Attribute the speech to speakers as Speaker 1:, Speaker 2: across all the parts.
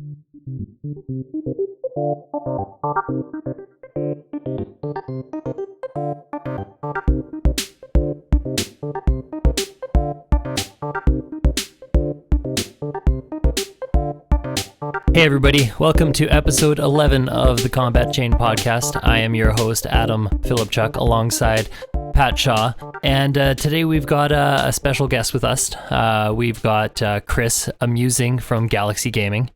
Speaker 1: Hey everybody, welcome to episode 11 of the Combat Chain podcast. I am your host, Adam Philipchuk, alongside Pat Shaw, and today we've got a special guest with us. We've got Chris Amusing from Galaxxi Gaming.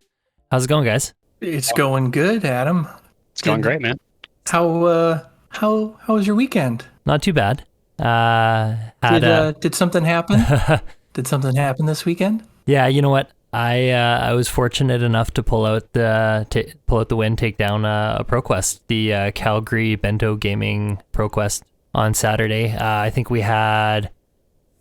Speaker 1: How's it going, guys?
Speaker 2: It's going good, Adam.
Speaker 3: It's going great, man.
Speaker 2: How was your weekend?
Speaker 1: Not too bad.
Speaker 2: Did something happen? Did something happen this weekend?
Speaker 1: Yeah, you know what? I was fortunate enough to pull out the win, take down a ProQuest, the Calgary Bento Gaming ProQuest on Saturday. I think we had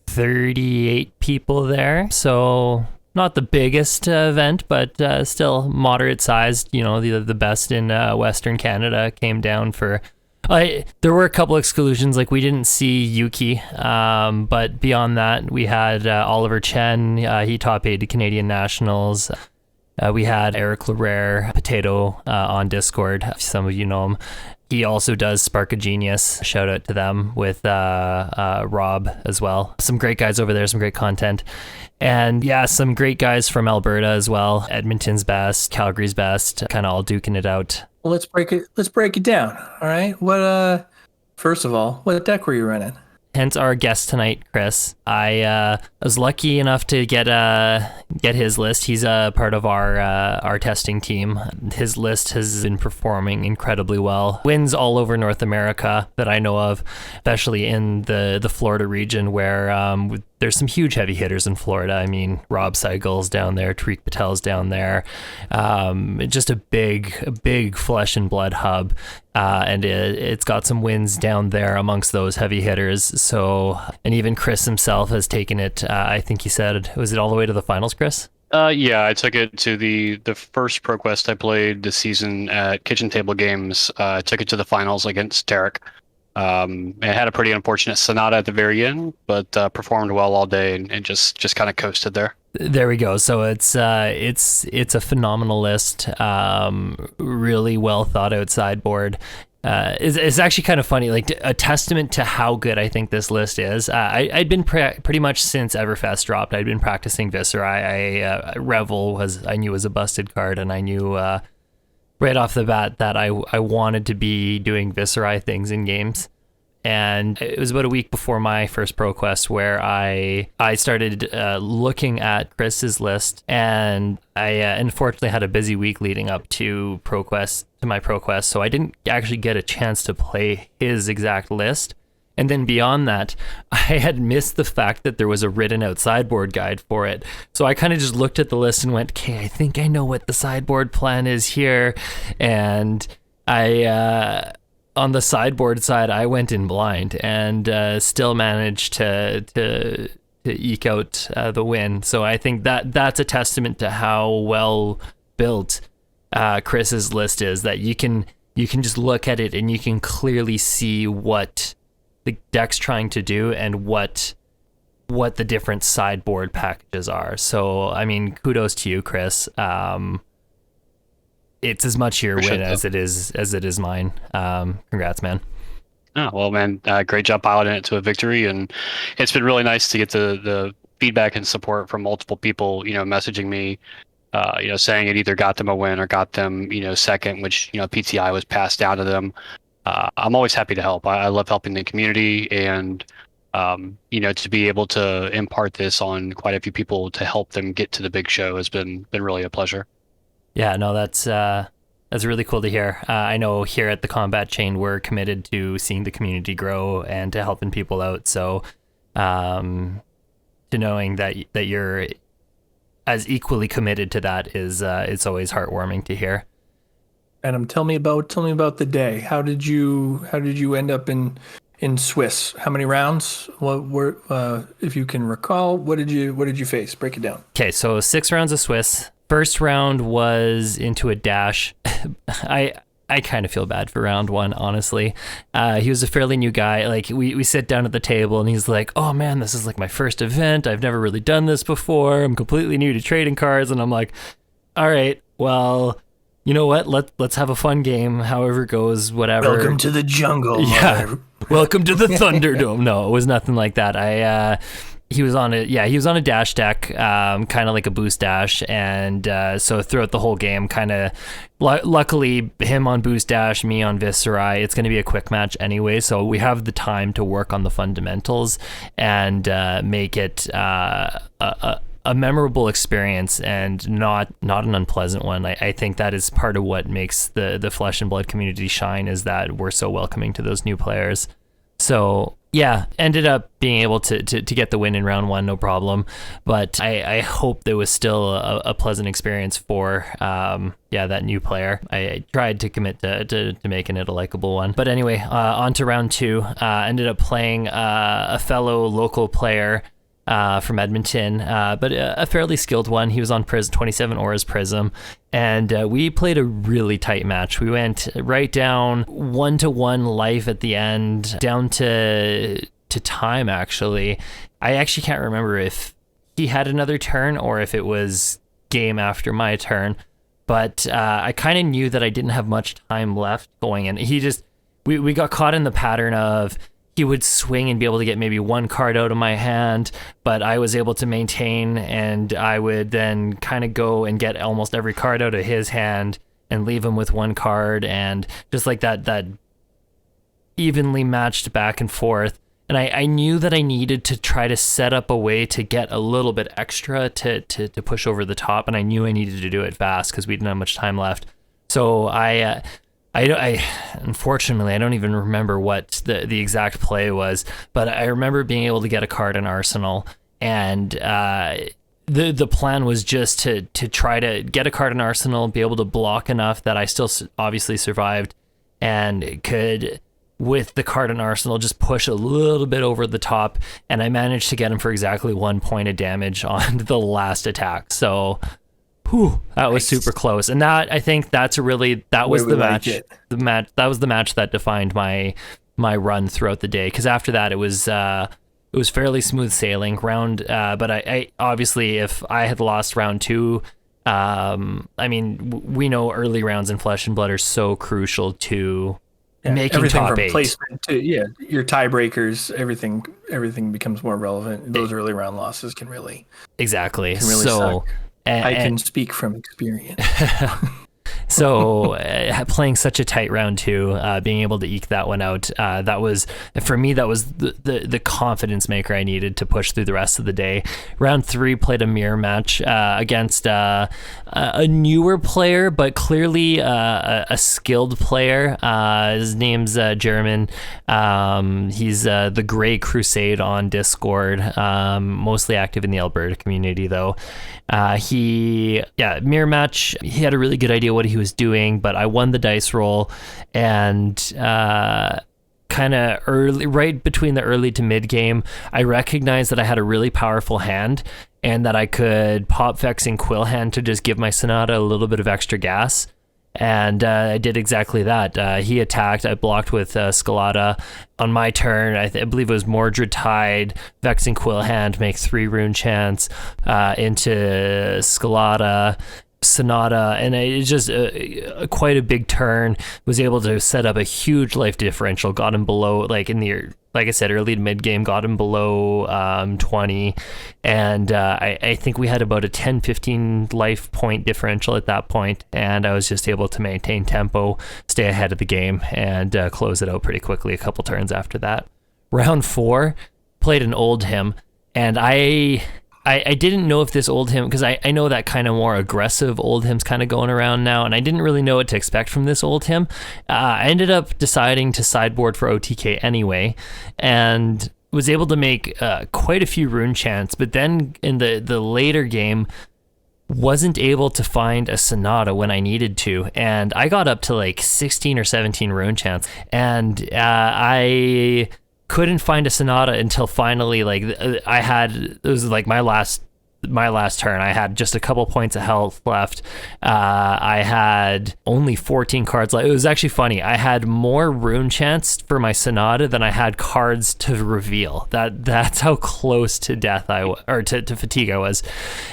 Speaker 1: 38 people there, so not the biggest event, but still moderate sized. You know, the best in Western Canada came down for. There were a couple exclusions, like we didn't see Yuki, but beyond that, we had Oliver Chen, he top 8 Canadian Nationals. We had Eric Larrere, Potato, on Discord, some of you know him. He also does Spark a Genius, shout out to them, with Rob as well. Some great guys over there, some great content. And yeah, some great guys from Alberta as well. Edmonton's best, Calgary's best, kind of all duking it out.
Speaker 2: Well, let's break it down. All right. What first of all, what deck were you running?
Speaker 1: Hence our guest tonight, Chris. I was lucky enough to get his list. He's a part of our testing team. His list has been performing incredibly well. Wins all over North America that I know of, especially in the Florida region, where there's some huge heavy hitters in Florida. I mean, Rob Seigel's down there, Tariq Patel's down there. Just a big flesh and blood hub. And it's got some wins down there amongst those heavy hitters. So, and even Chris himself has taken it. I think he said, was it all the way to the finals, Chris?
Speaker 3: Yeah, I took it to the first ProQuest I played this season at Kitchen Table Games. I took it to the finals against Tarek. It had a pretty unfortunate Sonata at the very end, but performed well all day and just kind of coasted there.
Speaker 1: There we go. So it's a phenomenal list. Really well thought out sideboard. It's actually kind of funny, like a testament to how good I think this list is. I'd been pretty much since Everfest dropped, I'd been practicing Viscera. Revel I knew was a busted card, and I knew right off the bat that I wanted to be doing Viscera things in games. And it was about a week before my first ProQuest where I started looking at Chris's list, and I unfortunately had a busy week leading up to my ProQuest, so I didn't actually get a chance to play his exact list. And then beyond that, I had missed the fact that there was a written out sideboard guide for it. So I kind of just looked at the list and went, okay, I think I know what the sideboard plan is here. And on the sideboard side, I went in blind and still managed to eke out the win. So I think that's a testament to how well built Chris's list is, that you can just look at it and you can clearly see what the deck's trying to do and what the different sideboard packages are. So I mean, kudos to you, Chris. It's as much your win as it is mine. Congrats, man.
Speaker 3: Oh, well, man, great job piloting it to a victory. And it's been really nice to get the feedback and support from multiple people, messaging me, saying it either got them a win or got them, second, which, PTI was passed down to them. I'm always happy to help. I love helping the community, and, to be able to impart this on quite a few people to help them get to the big show has been really a pleasure. Yeah,
Speaker 1: no, that's really cool to hear. I know here at the Combat Chain, we're committed to seeing the community grow and to helping people out. So, to knowing that you're as equally committed to that is it's always heartwarming to hear.
Speaker 2: Adam, tell me about the day. How did you end up in Swiss? How many rounds? What were, if you can recall, what did you face? Break it down.
Speaker 1: Okay, so 6 rounds of Swiss. First round was into a dash. I kind of feel bad for round 1, honestly. He was a fairly new guy. Like we sit down at the table and he's like, "Oh man, this is like my first event. I've never really done this before. I'm completely new to trading cards." And I'm like, "All right, well, you know what? Let's have a fun game. However it goes, whatever.
Speaker 2: Welcome to the jungle.
Speaker 1: Yeah.
Speaker 2: Mother.
Speaker 1: Welcome to the Thunderdome. No, it was nothing like that. He was on a dash deck, kind of like a boost dash, and so throughout the whole game, kind of luckily him on boost dash, me on Viscerai. It's going to be a quick match anyway, so we have the time to work on the fundamentals and make it a memorable experience and not an unpleasant one. I think that is part of what makes the Flesh and Blood community shine, is that we're so welcoming to those new players. So yeah, ended up being able to get the win in round 1, no problem. But I hope there was still a pleasant experience for that new player. I tried to commit to making it a likable one. But anyway, on to round 2. Ended up playing a fellow local player from Edmonton, but a fairly skilled one. He was on 27 Auras Prism, and we played a really tight match. We went right down 1-1 life at the end, down to time, actually. I actually can't remember if he had another turn or if it was game after my turn, but I kind of knew that I didn't have much time left going in. We got caught in the pattern of he would swing and be able to get maybe one card out of my hand, but I was able to maintain, and I would then kind of go and get almost every card out of his hand and leave him with one card, and just like that evenly matched back and forth. And I knew that I needed to try to set up a way to get a little bit extra to push over the top, and I knew I needed to do it fast because we didn't have much time left. So I unfortunately, I don't even remember what the exact play was, but I remember being able to get a card in Arsenal, and the plan was just to try to get a card in Arsenal, be able to block enough that I still obviously survived, and could, with the card in Arsenal, just push a little bit over the top, and I managed to get him for exactly 1 point of damage on the last attack. So that was super close, and that was the match. That was the match that defined my run throughout the day. Because after that, it was fairly smooth sailing round. But I obviously, if I had lost round 2, I mean, we know early rounds in Flesh and Blood are so crucial to making
Speaker 2: everything
Speaker 1: top
Speaker 2: from
Speaker 1: 8.
Speaker 2: Placement to your tiebreakers, everything becomes more relevant. Those early round losses can really
Speaker 1: so.
Speaker 2: Suck. I can speak from experience.
Speaker 1: So playing such a tight round 2, being able to eke that one out, that was, for me, that was the confidence maker I needed to push through the rest of the day. Round 3, played a mirror match against a newer player, but clearly a skilled player. His name's German. He's the Grey Crusade on Discord, mostly active in the Alberta community, though. Mirror match, he had a really good idea what he was doing, but I won the dice roll, and kind of early, right between the early to mid game, I recognized that I had a really powerful hand and that I could pop Vex and Quill Hand to just give my Sonata a little bit of extra gas. And I did exactly that. He attacked. I blocked with Scalata. On my turn, I believe it was Mordred Tide, Vex and Quill Hand, make 3 rune chance into Scalata, Sonata, and it's just quite a big turn. Was able to set up a huge life differential. Got him below, like I said, early to mid game, got him below 20, and I think we had about a 10-15 life point differential at that point, and I was just able to maintain tempo, stay ahead of the game, and close it out pretty quickly a couple turns after that. Round 4, played an old him, and I didn't know if this old him, because I know that kind of more aggressive old him's kind of going around now, and I didn't really know what to expect from this old him. I ended up deciding to sideboard for OTK anyway, and was able to make quite a few rune chants, but then in the later game, wasn't able to find a Sonata when I needed to, and I got up to like 16 or 17 rune chants, and I couldn't find a Sonata until finally, like, it was like my last my last turn, I had just a couple points of health left. I had only 14 cards left. It was actually funny. I had more rune chance for my Sonata than I had cards to reveal. That's how close to death to fatigue I was.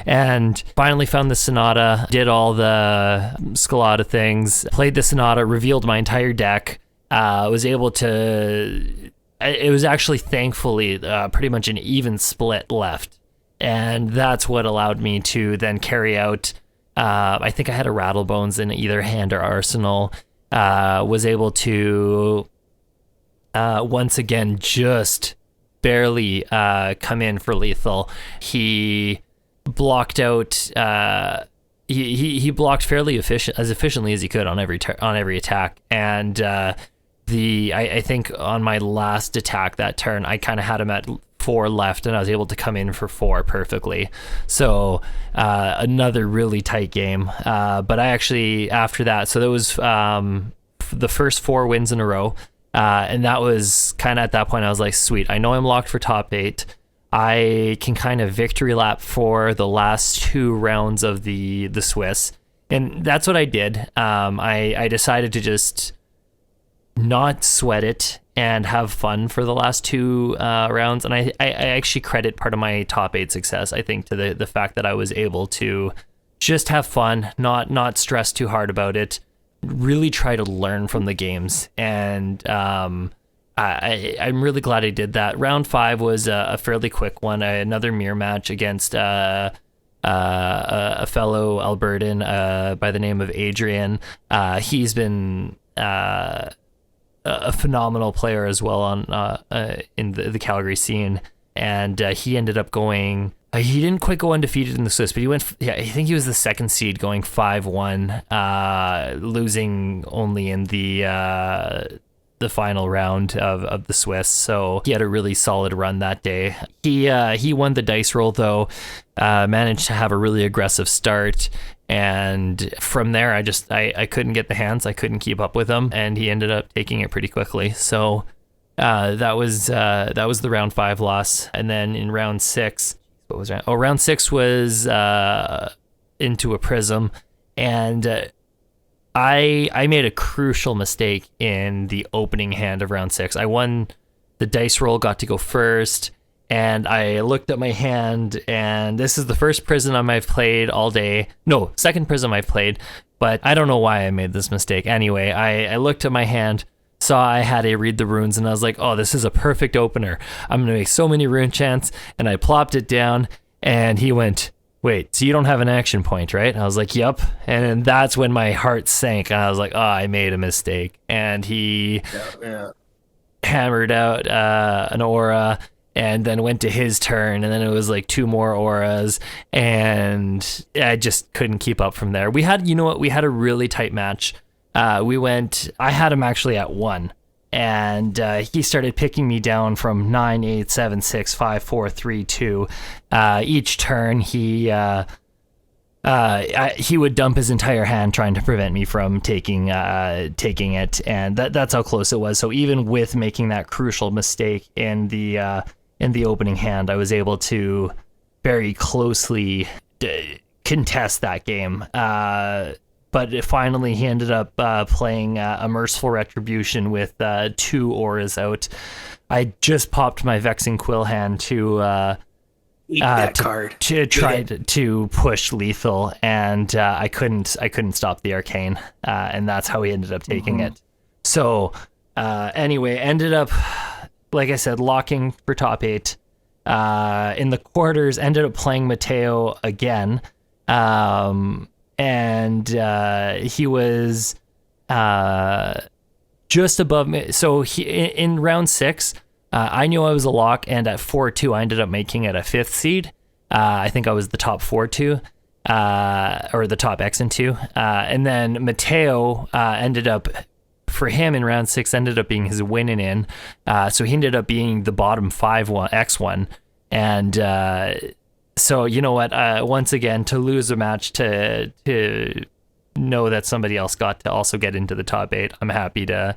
Speaker 1: And finally found the Sonata, did all the Scalata things, played the Sonata, revealed my entire deck, was able to... It was actually, thankfully, pretty much an even split left. And that's what allowed me to then carry out, I think I had a Rattlebones in either hand or arsenal, was able to, once again, just barely come in for lethal. He blocked out... He blocked fairly efficiently as he could on every attack. And... I think on my last attack that turn, I kind of had him at 4 left, and I was able to come in for 4 perfectly. So another really tight game. But I actually, after that, so that was the first 4 wins in a row. And that was kind of at that point, I was like, sweet, I know I'm locked for top 8. I can kind of victory lap for the last 2 rounds of the Swiss. And that's what I did. I decided to just... not sweat it and have fun for the last 2 rounds. And I actually credit part of my top 8 success, I think, to the fact that I was able to just have fun, not stress too hard about it, really try to learn from the games. And I'm really glad I did that. Round 5 was a fairly quick one, another mirror match against a fellow Albertan by the name of Adrian. He's been... a phenomenal player as well on in the Calgary scene, and he ended up going. He didn't quite go undefeated in the Swiss, but he went. Yeah, I think he was the second seed, going 5-1, losing only in the final round of the Swiss. So he had a really solid run that day. He won the dice roll though, managed to have a really aggressive start. And from there, I couldn't get the hands. I couldn't keep up with him, and he ended up taking it pretty quickly. So that was the round 5 loss. And then in round 6, what was that? Oh, round 6 was into a prism, and I made a crucial mistake in the opening hand of round 6. I won the dice roll, got to go first. And I looked at my hand, and this is the first prism I've played all day. No, second prism I've played, but I don't know why I made this mistake. Anyway, I looked at my hand, saw I had to read the runes, and I was like, oh, this is a perfect opener. I'm going to make so many rune chants, and I plopped it down, and he went, wait, so you don't have an action point, right? I was like, yep. And that's when my heart sank, and I was like, oh, I made a mistake. And he hammered out an aura, and then went to his turn, and then it was like 2 more auras, and I just couldn't keep up from there. We had a really tight match. I had him actually at 1, and he started picking me down from 9, 8, 7, 6, 5, 4, 3, 2. Each turn, he would dump his entire hand trying to prevent me from taking it, and that's how close it was. So even with making that crucial mistake in the opening hand, I was able to very closely contest that game. But finally, he ended up playing a Merciful Retribution with 2 auras out. I just popped my Vexing Quill hand to
Speaker 2: card
Speaker 1: to try to push lethal, and I couldn't stop the arcane, and that's how he ended up taking it. So anyway, ended up, like I said, locking for top 8. In the quarters, ended up playing Mateo again, and he was just above me. So in round 6, I knew I was a lock, and at 4-2, I ended up making it a 5th seed. I think I was the top 4-2, or the top X and 2. And then Mateo ended up, for him in round 6, ended up being his winning in. So he ended up being the bottom 5-1, and so you know what? Once again, to lose a match, to know that somebody else got to also get into the top 8, I'm happy to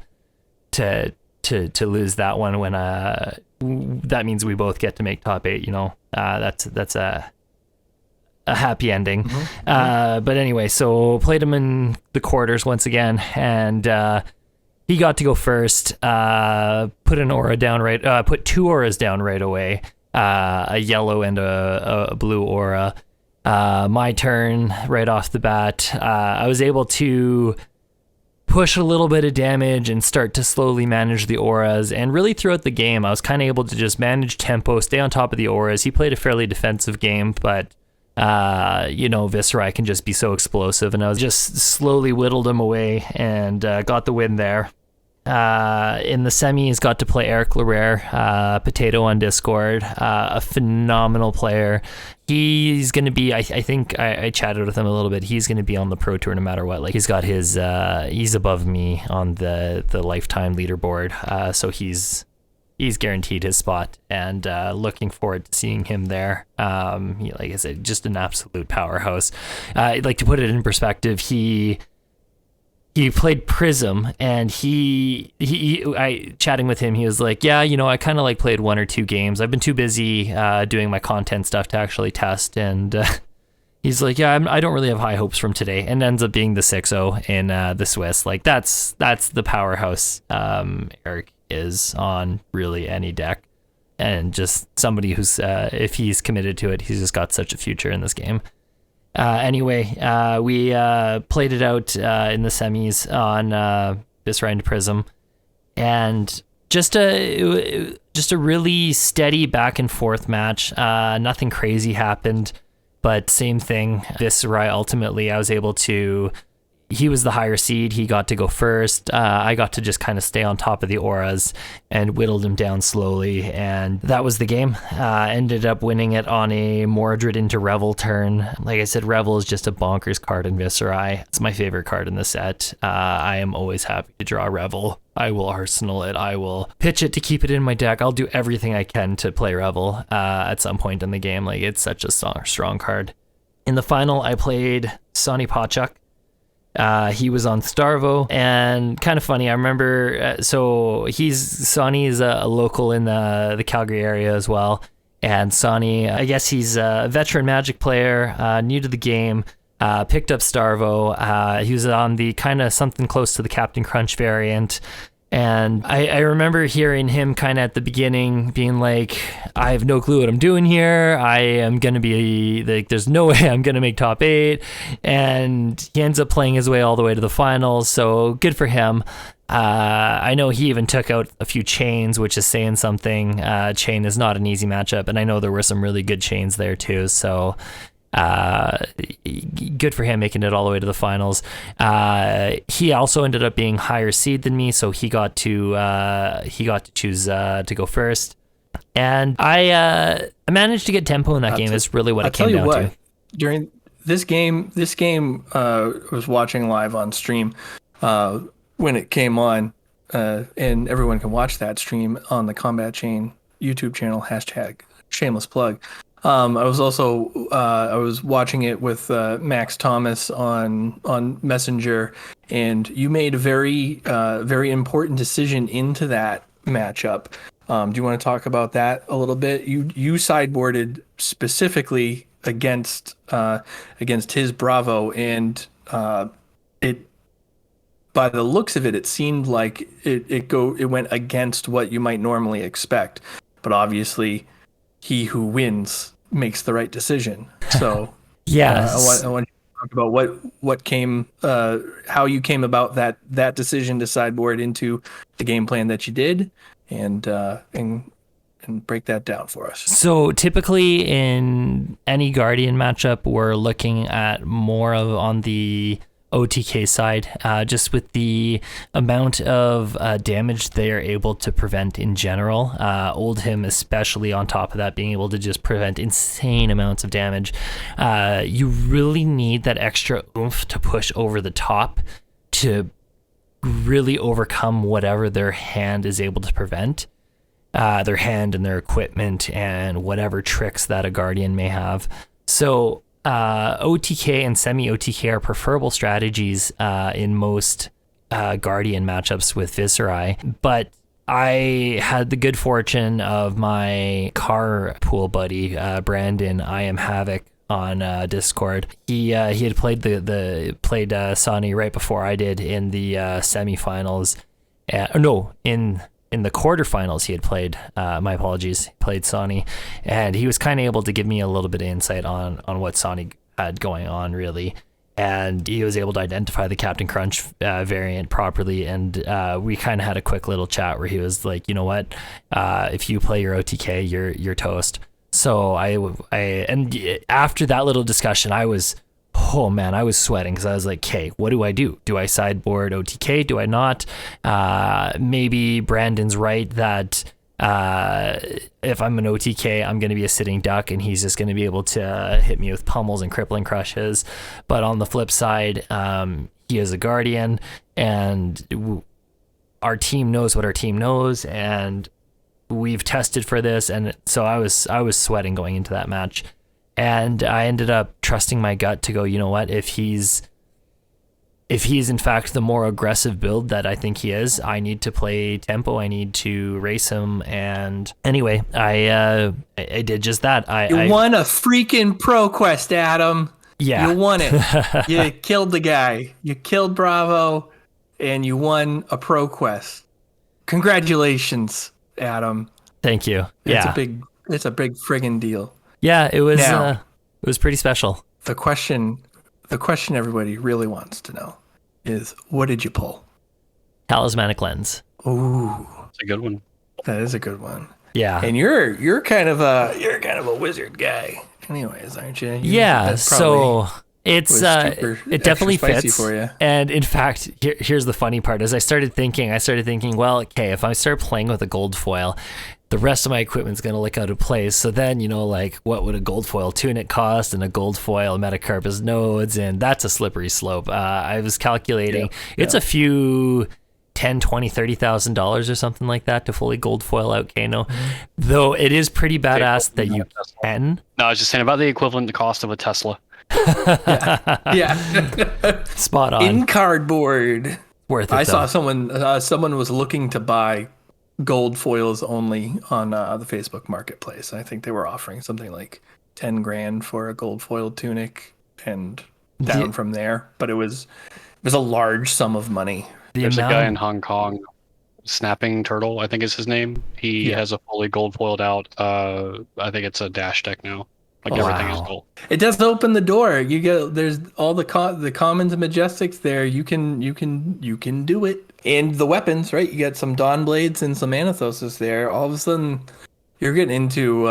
Speaker 1: lose that one when that means we both get to make top 8. You know, that's a happy ending. But anyway, so played him in the quarters once again, and he got to go first. Put an aura down put 2 auras down right away, a yellow and a blue aura. My turn right off the bat. I was able to push a little bit of damage and start to slowly manage the auras, and really throughout the game I was kind of able to just manage tempo, stay on top of the auras. He played a fairly defensive game, but Viserai can just be so explosive, and I was just slowly whittled him away and got the win there. In the semis, got to play Eric Larrere, Potato on Discord, a phenomenal player. He's going to be, I think I chatted with him a little bit. He's going to be on the Pro Tour no matter what. Like, he's got his, he's above me on the lifetime leaderboard. So he's guaranteed his spot, and looking forward to seeing him there. Like I said, just an absolute powerhouse. Like, to put it in perspective, he played Prism, and I chatting with him, he was like, yeah, I kind of like played 1 or 2 games. I've been too busy doing my content stuff to actually test. And he's like, yeah, I don't really have high hopes from today, and ends up being the 6-0 in the Swiss. Like, that's the powerhouse Eric is on really any deck, and just somebody who's, if he's committed to it, he's just got such a future in this game. Anyway, we played it out in the semis on Viserai and Prism, and just a really steady back and forth match. Nothing crazy happened, but same thing. Viserai, ultimately, I was able to. He was the higher seed. He got to go first. I got to just kind of stay on top of the auras and whittled him down slowly, and that was the game. Ended up winning it on a Mordred into Revel turn. Like I said, Revel is just a bonkers card in Viserai. It's my favorite card in the set. I am always happy to draw Revel. I will arsenal it. I will pitch it to keep it in my deck. I'll do everything I can to play Revel at some point in the game. Like, it's such a strong card. In the final, I played Sonny Pachuk. He was on Starvo, and kind of funny, I remember, so Sonny is a local in the Calgary area as well, and Sonny, I guess he's a veteran Magic player, new to the game, picked up Starvo. He was on the kind of something close to the Captain Crunch variant, and I remember hearing him kind of at the beginning being like, I have no clue what I'm doing here. I am going to be, like, there's no way I'm going to make top 8. And he ends up playing his way all the way to the finals. So good for him. I know he even took out a few chains, which is saying something. Chain is not an easy matchup. And I know there were some really good chains there too. So good for him making it all the way to the finals. He also ended up being higher seed than me, so he got to choose to go first. And I managed to get tempo in that game. Is really what it came down to.
Speaker 2: During this game, I was watching live on stream when it came on, and everyone can watch that stream on the Combat Chain YouTube channel. # shameless plug. I was also I was watching it with Max Thomas on Messenger, and you made a very important decision into that matchup. Do you want to talk about that a little bit? You sideboarded specifically against his Bravo, and it, by the looks of it, it seemed like it went against what you might normally expect, but obviously he who wins makes the right decision. So
Speaker 1: yes,
Speaker 2: I want to talk about what came, how you came about that decision to sideboard into the game plan that you did, and break that down for us.
Speaker 1: So typically in any Guardian matchup, we're looking at more of on the OTK side, just with the amount of damage they are able to prevent in general. Oldhim especially, on top of that, being able to just prevent insane amounts of damage. You really need that extra oomph to push over the top to really overcome whatever their hand is able to prevent. Their hand and their equipment and whatever tricks that a Guardian may have. So OTK and semi-OTK are preferable strategies in most Guardian matchups with Viserai, but I had the good fortune of my car pool buddy, Brandon, I Am Havoc, on Discord. He had played Sonny right before I did in the semifinals. In the quarterfinals he had played. My apologies. He played Sonny, and he was kind of able to give me a little bit of insight on what Sonny had going on, really. And he was able to identify the Captain Crunch variant properly, and we kind of had a quick little chat where he was like, you know what, if you play your OTK, you're toast. So and after that little discussion, I was sweating, because I was like, okay, what do I do? Do I sideboard OTK? Do I not? Maybe Brandon's right that if I'm an OTK, I'm going to be a sitting duck, and he's just going to be able to hit me with pummels and crippling crushes. But on the flip side, he is a guardian, and our team knows what our team knows, and we've tested for this. And so I was sweating going into that match, and I ended up trusting my gut to go, you know what, if he's in fact the more aggressive build that I think he is, I need to play tempo. I need to race him. And anyway, I did just that.
Speaker 2: You won a freaking Pro Quest, Adam.
Speaker 1: Yeah.
Speaker 2: You won it. You killed the guy. You killed Bravo, and you won a Pro Quest. Congratulations, Adam.
Speaker 1: Thank you.
Speaker 2: It's a big friggin' deal.
Speaker 1: Yeah, it was pretty special.
Speaker 2: The question everybody really wants to know is, what did you pull?
Speaker 1: Talismanic Lens.
Speaker 2: Ooh,
Speaker 3: That's a good one.
Speaker 2: that is a good one.
Speaker 1: Yeah.
Speaker 2: And you're kind of a wizard guy, anyways, aren't you?
Speaker 1: Yeah. So it's it definitely
Speaker 2: spicy
Speaker 1: fits
Speaker 2: for you.
Speaker 1: And in fact, here's the funny part. As I started thinking, well, okay, if I start playing with a gold foil, the rest of my equipment's going to look out of place. So then, like, what would a gold foil tunic cost, and a gold foil Metacarpus nodes? And that's a slippery slope. I was calculating, it's a few $10,000, $20,000, $30,000 or something like that to fully gold foil out Kano. Though it is pretty badass that you can.
Speaker 3: No, I was just saying about the equivalent cost of a Tesla.
Speaker 2: Yeah.
Speaker 1: Spot on.
Speaker 2: In cardboard.
Speaker 1: Worth it.
Speaker 2: I saw someone was looking to buy gold foils only on the Facebook Marketplace. I think they were offering something like 10 grand for a gold foil tunic, and down from there. But it was a large sum of money.
Speaker 3: There's a guy in Hong Kong, Snapping Turtle, I think is his name. He has a fully gold foiled out. I think it's a dash deck now. Like everything is gold.
Speaker 2: It does open the door. You get there's all the commons and majestics there. You can do it. And the weapons, right? You got some Dawn Blades and some Anathoses there. All of a sudden, you're getting into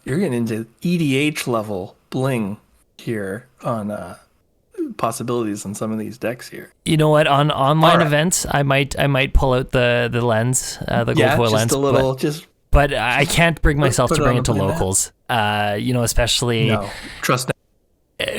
Speaker 2: EDH level bling here on possibilities on some of these decks here.
Speaker 1: You know what? On online events, I might pull out the lens, the gold foil lens.
Speaker 2: Just a little,
Speaker 1: but I can't bring myself to bring it to
Speaker 2: put it on
Speaker 1: locals. Especially
Speaker 2: no, trust.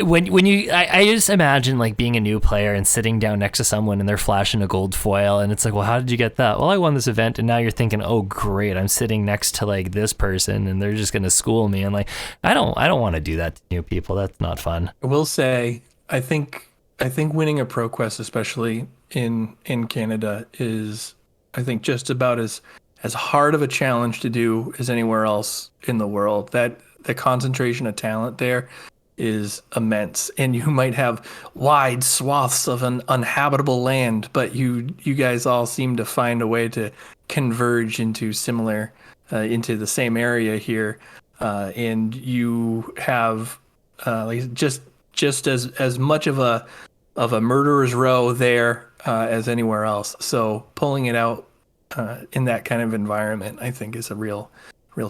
Speaker 1: When I just imagine like being a new player and sitting down next to someone and they're flashing a gold foil, and it's like, well, how did you get that? Well, I won this event. And now you're thinking, oh great, I'm sitting next to like this person and they're just gonna school me. And like, I don't want to do that to new people. That's not fun.
Speaker 2: I will say, I think winning a Pro Quest, especially in Canada, is I think just about as hard of a challenge to do as anywhere else in the world. That the concentration of talent there is immense, and you might have wide swaths of an uninhabitable land, but you guys all seem to find a way to converge into similar into the same area here, and you have like just as much of a murderer's row there as anywhere else. So pulling it out in that kind of environment, I think, is a real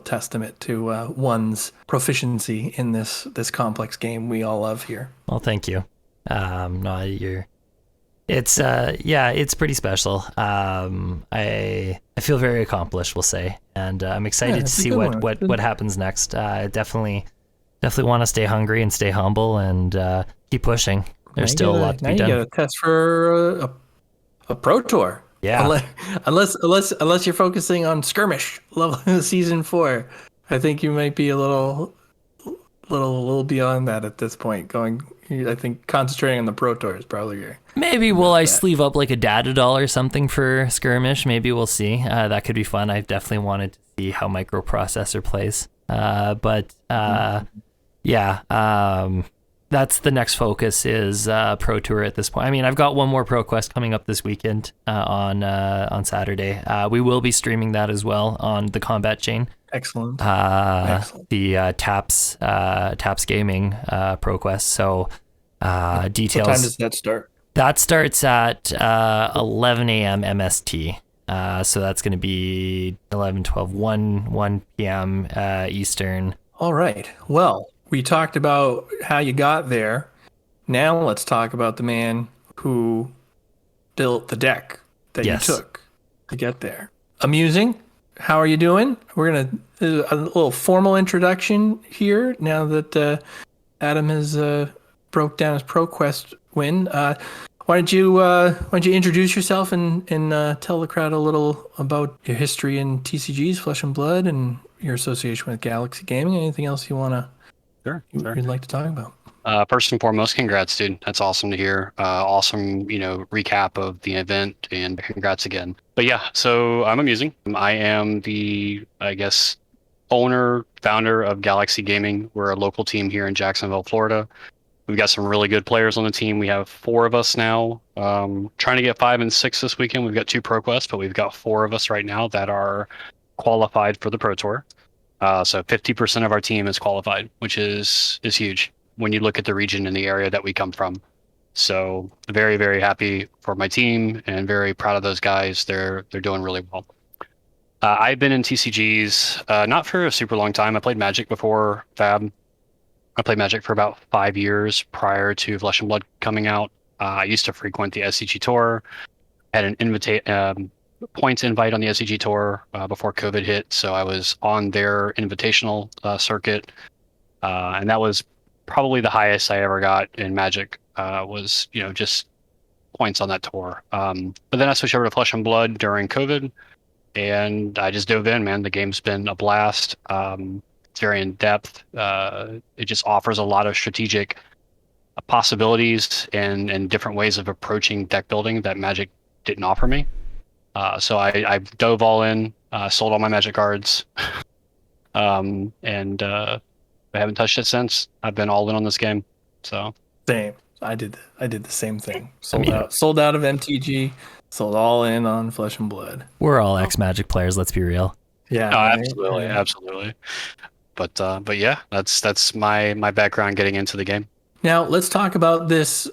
Speaker 2: testament to one's proficiency in this complex game we all love here.
Speaker 1: Well, thank you. It's pretty special. I feel very accomplished, we'll say, and I'm excited to see what happens next. I definitely want to stay hungry and stay humble and keep pushing. There's still a lot to be done.
Speaker 2: Now you got to test for a Pro Tour.
Speaker 1: Yeah.
Speaker 2: Unless you're focusing on skirmish level season 4, I think you might be a little beyond that at this point. I think concentrating on the Pro Tour is probably your.
Speaker 1: Maybe will I sleeve up like a data doll or something for skirmish? Maybe we'll see. That could be fun. I definitely wanted to see how microprocessor plays. But Yeah. That's the next focus is Pro Tour at this point. I mean, I've got one more Pro Quest coming up this weekend on Saturday. We will be streaming that as well on the Combat Chain.
Speaker 2: Excellent.
Speaker 1: The Taps Gaming Pro Quest. So details.
Speaker 2: What time does that start?
Speaker 1: That starts at 11 a.m. MST. So that's going to be 11, 12, 1 p.m. Eastern.
Speaker 2: All right. Well, we talked about how you got there. Now let's talk about the man who built the deck that
Speaker 1: Yes.
Speaker 2: you took to get there. Amusing. How are you doing? We're going to a little formal introduction here now that Adam has broke down his ProQuest win. Why don't you introduce yourself and tell the crowd a little about your history in TCGs, Flesh and Blood, and your association with Galaxxi Gaming? Anything else you want to
Speaker 3: Sure.
Speaker 2: you'd like to talk about?
Speaker 3: First and foremost, congrats, dude. That's awesome to hear. Awesome, recap of the event, and congrats again. But yeah, so I'm Amusing. I am the, I guess, owner, founder of Galaxxi Gaming. We're a local team here in Jacksonville, Florida. We've got some really good players on the team. We have 4 of us now. Trying to get 5 and 6 this weekend. We've got 2 Pro Quests, but we've got 4 of us right now that are qualified for the Pro Tour. So 50% of our team is qualified, which is huge when you look at the region and the area that we come from. So very, very happy for my team and very proud of those guys. They're doing really well. I've been in TCGs not for a super long time. I played Magic before Fab. I played Magic for about 5 years prior to Flesh and Blood coming out. I used to frequent the SCG Tour. Had an points invite on the SCG Tour before COVID hit, so I was on their invitational circuit, and that was probably the highest I ever got in Magic. Was just points on that tour. But then I switched over to Flesh and Blood during COVID, and I just dove in. Man, the game's been a blast. It's very in depth. It just offers a lot of strategic possibilities and different ways of approaching deck building that Magic didn't offer me. So I dove all in, sold all my Magic cards, and I haven't touched it since. I've been all in on this game. So
Speaker 2: Same. I did the same thing. Sold out of MTG, sold all in on Flesh and Blood.
Speaker 1: We're all ex-Magic players. Let's be real.
Speaker 2: Yeah.
Speaker 3: no,
Speaker 2: right?
Speaker 3: absolutely,
Speaker 2: Yeah.
Speaker 3: absolutely. But yeah, that's my background getting into the game.
Speaker 2: Now let's talk about this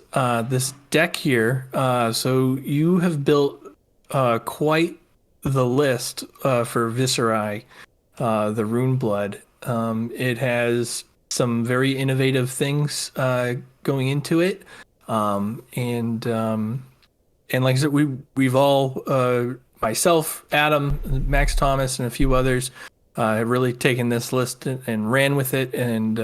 Speaker 2: deck here. So you have built quite the list for Viserai, the Rune Blood. It has some very innovative things going into it, and like I said, we've all myself, Adam, Max Thomas, and a few others have really taken this list and ran with it, and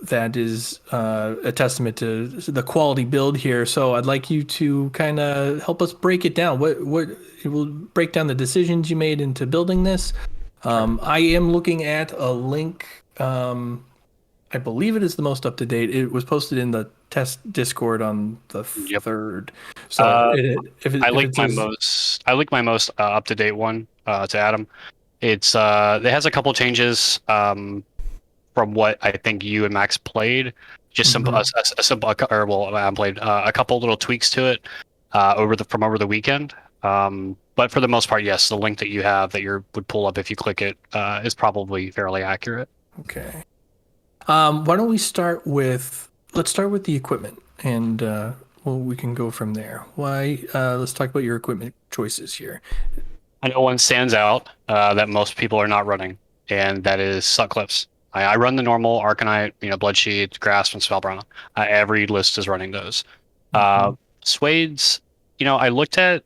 Speaker 2: that is a testament to the quality build here. So I'd like you to kind of help us break it down. What it will break down the decisions you made into building this. I am looking at a link. I believe it is the most up to date. It was posted in the test Discord on the 3rd. So
Speaker 3: I linked my most up to date one to Adam. It has a couple changes from what I think you and Max played. Just simple, played a couple little tweaks to it over the weekend. But for the most part, yes, the link that you have that you would pull up if you click it is probably fairly accurate.
Speaker 2: Okay. Why don't we start with the equipment, and we can go from there. Let's talk about your equipment choices here.
Speaker 3: I know one stands out that most people are not running, and that is Suck Cliffs. I run the normal Arcanite, Bloodsheet, Grasp, and Spellbound. Every list is running those. Suede's, I looked at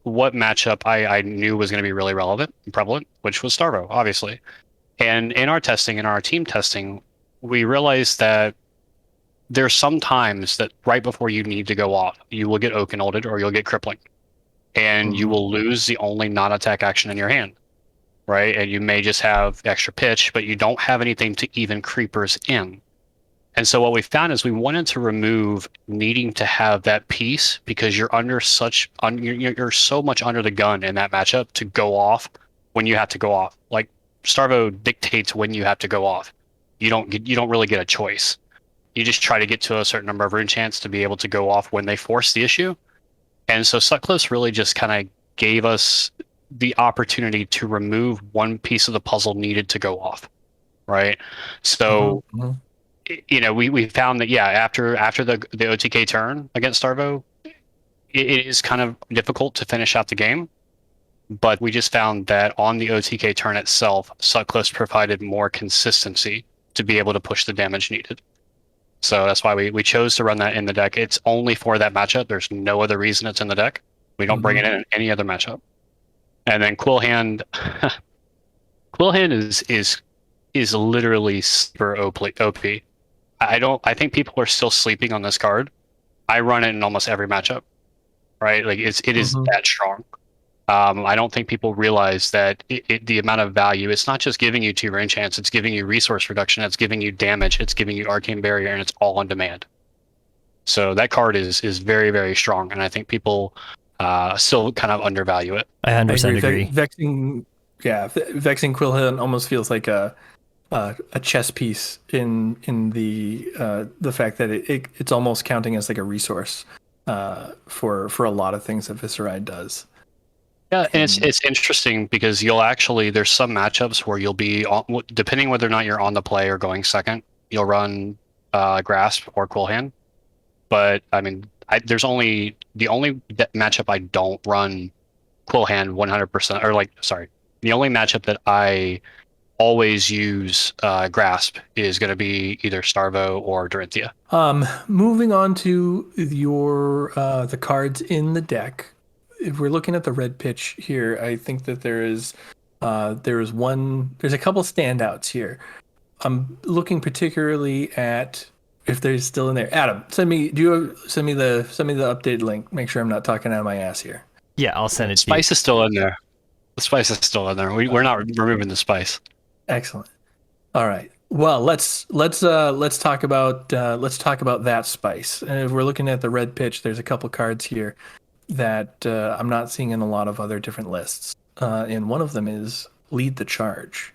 Speaker 3: what matchup I knew was going to be really relevant and prevalent, which was Starvo, obviously. And in our testing, in our team testing, we realized that there's some times that right before you need to go off, you will get Oakenolted or you'll get Crippling. And you will lose the only non-attack action in your hand, right? And you may just have extra pitch, but you don't have anything to even creepers in. And so what we found is we wanted to remove needing to have that piece because you're you're so much under the gun in that matchup to go off when you have to go off. Like Starvo dictates when you have to go off. you don't really get a choice. You just try to get to a certain number of rune chants to be able to go off when they force the issue. And so Sutcliffe really just kind of gave us the opportunity to remove one piece of the puzzle needed to go off, right? So, we found that, after the OTK turn against Starvo, it is kind of difficult to finish out the game. But we just found that on the OTK turn itself, Sutcliffe provided more consistency to be able to push the damage needed. So that's why we chose to run that in the deck. It's only for that matchup. There's no other reason it's in the deck. We don't bring it in any other matchup. And then Quillhand, is literally super OP. I think people are still sleeping on this card. I run it in almost every matchup, right? Like it is that strong. I don't think people realize that the amount of value, it's not just giving you 2 rune chance, it's giving you resource reduction, it's giving you damage, it's giving you arcane barrier, and it's all on demand. So that card is very, very strong, and I think people still kind of undervalue it.
Speaker 1: I 100% agree.
Speaker 2: Vexing Quillhand almost feels like a chess piece in the fact that it's almost counting as like a resource for a lot of things that Visceride does.
Speaker 3: Yeah, and it's interesting because there's some matchups where you'll be, depending whether or not you're on the play or going second, you'll run Grasp or Quillhand. But I mean, the only matchup I don't run Quillhand 100%, or the only matchup that I always use Grasp is going to be either Starvo or Dorinthia.
Speaker 2: Moving on to the cards in the deck. If we're looking at the red pitch here, I think that there's a couple standouts here. I'm looking particularly at if they're still in there. Adam, send me the updated link. Make sure I'm not talking out of my ass here.
Speaker 1: Yeah, I'll send it to you.
Speaker 3: Spice is still in there. The spice is still in there. We're not removing the spice.
Speaker 2: Excellent. All right. Well, let's talk about that spice. And if we're looking at the red pitch, there's a couple cards here that I'm not seeing in a lot of other different lists. And one of them is Lead the Charge.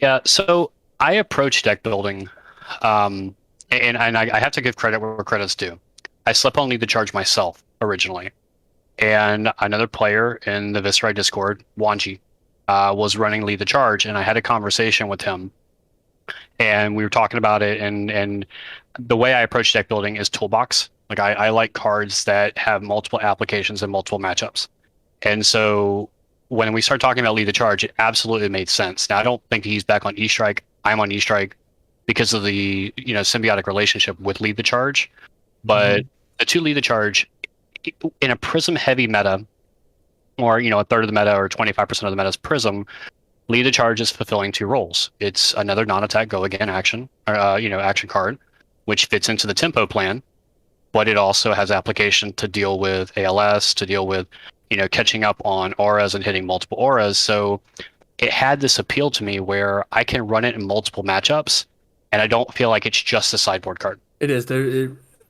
Speaker 3: Yeah, so I approach deck building, and I have to give credit where credit's due. I slept on Lead the Charge myself originally, and another player in the Visceride Discord, Wanji, was running Lead the Charge, and I had a conversation with him, and we were talking about it, and the way I approach deck building is toolbox. Like I like cards that have multiple applications and multiple matchups. And so when we start talking about Lead the Charge, it absolutely made sense. Now I don't think he's back on E-Strike. I'm on E-Strike because of the symbiotic relationship with Lead the Charge. But the 2 Lead the Charge in a Prism heavy meta, or a third of the meta or 25% of the meta is Prism, Lead the Charge is fulfilling 2 roles. It's another non-attack go again action, action card, which fits into the tempo plan. But it also has application to deal with ALS, to deal with, catching up on auras and hitting multiple auras. So it had this appeal to me where I can run it in multiple matchups, and I don't feel like it's just a sideboard card.
Speaker 2: It is.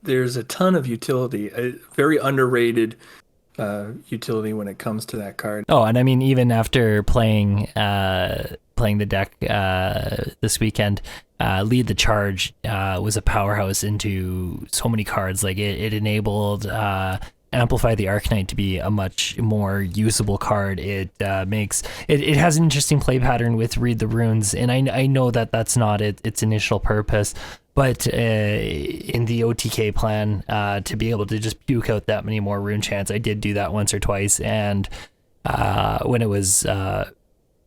Speaker 2: There's a ton of utility, a very underrated utility when it comes to that card.
Speaker 1: Oh, and I mean, even after playing the deck this weekend, Lead the Charge was a powerhouse into so many cards. Like it enabled Amplify the Arcanite to be a much more usable card. It makes it has an interesting play pattern with Read the Runes, and I know that that's not its initial purpose, but in the OTK plan, to be able to just puke out that many more rune chants, I did do that once or twice, and when it was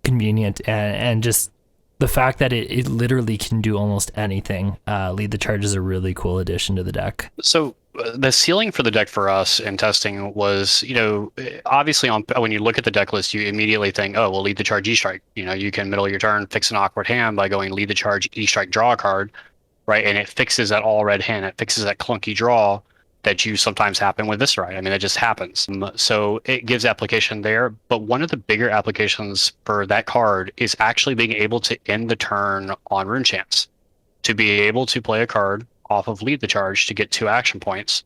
Speaker 1: convenient, and just the fact that it literally can do almost anything. Lead the Charge is a really cool addition to the deck.
Speaker 3: So the ceiling for the deck for us in testing was, obviously when you look at the deck list, you immediately think, oh, well, Lead the Charge E-Strike. You can middle your turn, fix an awkward hand by going Lead the Charge E-Strike, draw a card, right? And it fixes that all red hand. It fixes that clunky draw that you sometimes happen with Visceride. I mean, it just happens. So it gives application there. But one of the bigger applications for that card is actually being able to end the turn on rune chance. To be able to play a card off of Lead the Charge to get 2 action points,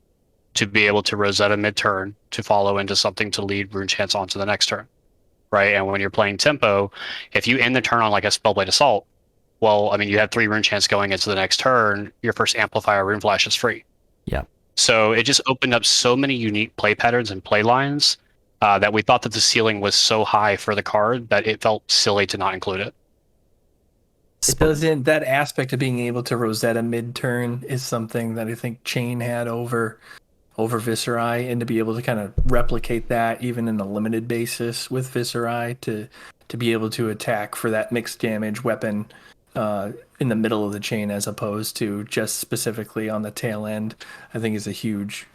Speaker 3: to be able to Rosetta mid-turn to follow into something to lead rune chance onto the next turn, right? And when you're playing tempo, if you end the turn on like a Spellblade Assault, Well, I mean, you have 3 rune chants going into the next turn. Your first amplifier rune flash is free.
Speaker 1: Yeah.
Speaker 3: So it just opened up so many unique play patterns and play lines that we thought that the ceiling was so high for the card that it felt silly to not include it.
Speaker 2: It doesn't. That aspect of being able to Rosetta mid-turn is something that I think Chain had over Viscerai, and to be able to kind of replicate that even in a limited basis with Viscerai to be able to attack for that mixed damage weapon in the middle of the chain as opposed to just specifically on the tail end, I think is a huge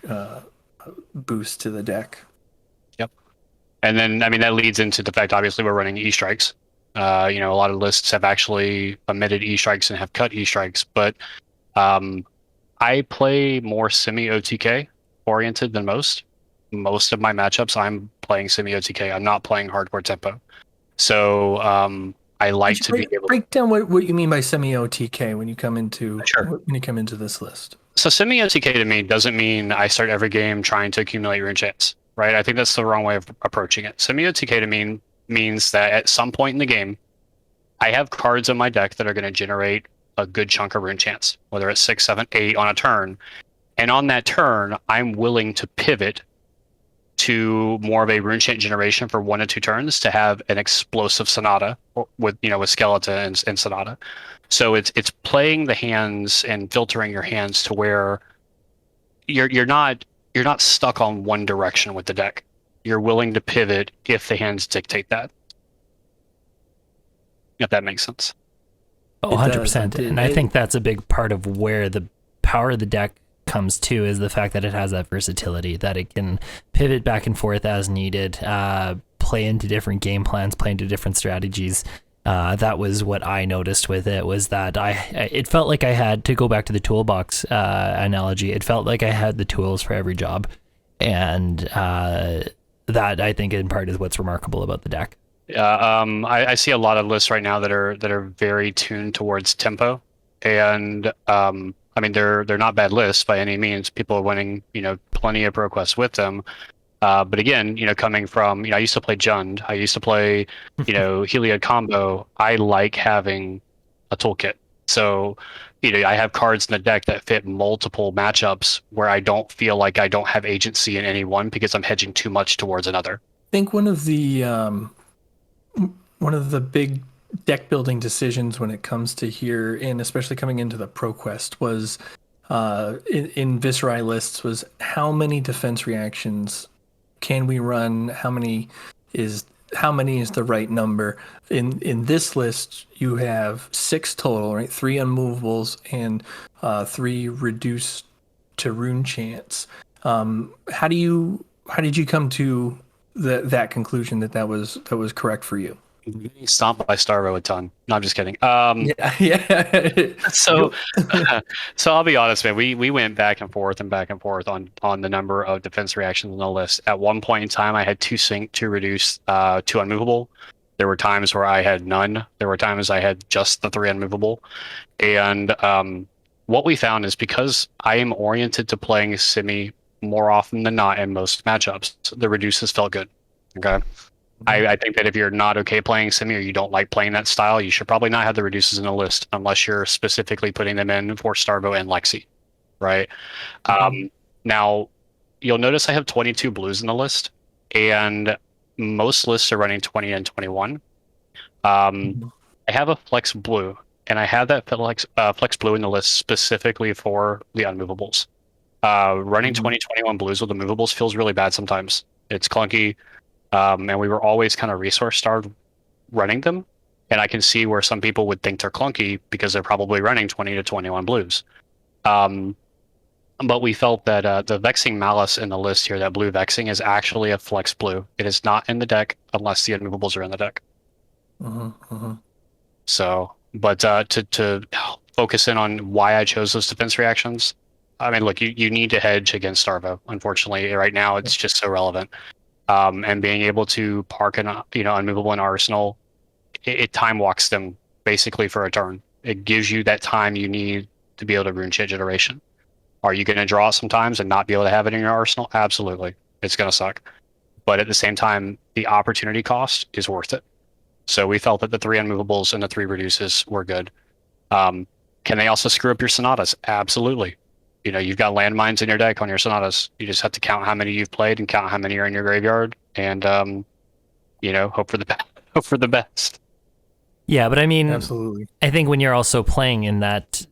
Speaker 2: boost to the deck.
Speaker 3: Yep. And then, I mean, that leads into the fact, obviously, we're running E-strikes. A lot of lists have actually omitted E-strikes and have cut E-strikes, but I play more semi-OTK oriented than most. Most of my matchups, I'm playing semi-OTK. I'm not playing hardcore tempo. So I like to be able to
Speaker 2: break down what you mean by semi-OTK when you come into
Speaker 3: Sure.
Speaker 2: when you come into this list.
Speaker 3: So semi-OTK to me doesn't mean I start every game trying to accumulate rune chants, right? I think that's the wrong way of approaching it. Semi-OTK to me means that at some point in the game, I have cards in my deck that are going to generate a good chunk of rune chants, whether it's 6, 7, 8 on a turn. And on that turn, I'm willing to pivot to more of a rune chant generation for 1 to 2 turns to have an explosive Sonata with Skeleton and Sonata. So it's playing the hands and filtering your hands to where you're not stuck on one direction with the deck. You're willing to pivot if the hands dictate that. If that makes sense.
Speaker 1: Oh, 100%. And I think that's a big part of where the power of the deck comes to, is the fact that it has that versatility, that it can pivot back and forth as needed, play into different game plans, play into different strategies. That was what I noticed with it, was that it felt like I had to go back to the toolbox analogy. It felt like I had the tools for every job. And that, I think, in part is what's remarkable about the deck.
Speaker 3: I see a lot of lists right now that are very tuned towards tempo, and I mean they're not bad lists by any means. People are winning plenty of ProQuests with them, but again, coming from I used to play Jund, I used to play Heliod combo. I like having a toolkit, so I have cards in the deck that fit multiple matchups where I don't feel like I don't have agency in any one because I'm hedging too much towards another.
Speaker 2: I think one of the big deck building decisions when it comes to here, and especially coming into the ProQuest, was in Viscerai lists, was how many defense reactions can we run? How many is the right number? In this list, you have 6 total, right? 3 unmovables and 3 reduced to rune chants. How did you come to that conclusion that was correct for you?
Speaker 3: Stomped by Starvo a ton. No, I'm just kidding.
Speaker 2: Yeah.
Speaker 3: So I'll be honest, man. We went back and forth on the number of defense reactions on the list. At one point in time, I had 2 sync, 2 reduce, 2 unmovable. There were times where I had none. There were times I had just the 3 unmovable. And what we found is, because I am oriented to playing semi more often than not in most matchups, the reduces felt good. Okay. I think that if you're not okay playing semi, or you don't like playing that style, you should probably not have the reduces in the list unless you're specifically putting them in for Starvo and Lexi, right? Now, you'll notice I have 22 blues in the list, and most lists are running 20 and 21. I have a flex blue, and I have that flex blue in the list specifically for the unmovables. Running 20, 21 blues with the movables feels really bad sometimes. It's clunky. And we were always kind of resource starved running them. And I can see where some people would think they're clunky because they're probably running 20 to 21 blues. But we felt that the Vexing Malice in the list here, that blue Vexing, is actually a flex blue. It is not in the deck unless the unmovables are in the deck. So, but to focus in on why I chose those defense reactions, I mean, look, you need to hedge against Starvo. Unfortunately, right now it's just so relevant. And being able to park an unmovable in Arsenal, it time walks them basically for a turn. It gives you that time you need to be able to rune chant generation. Are you going to draw it sometimes and not be able to have it in your arsenal? Absolutely. It's going to suck. But at the same time, the opportunity cost is worth it. So we felt that the 3 unmovables and the 3 reduces were good. Can they also screw up your Sonatas? Absolutely. You've got landmines in your deck on your Sonatas. You just have to count how many you've played and count how many are in your graveyard, and hope for the hope for the best.
Speaker 1: Yeah, but I mean,
Speaker 2: Absolutely.
Speaker 1: I think when you're also playing in that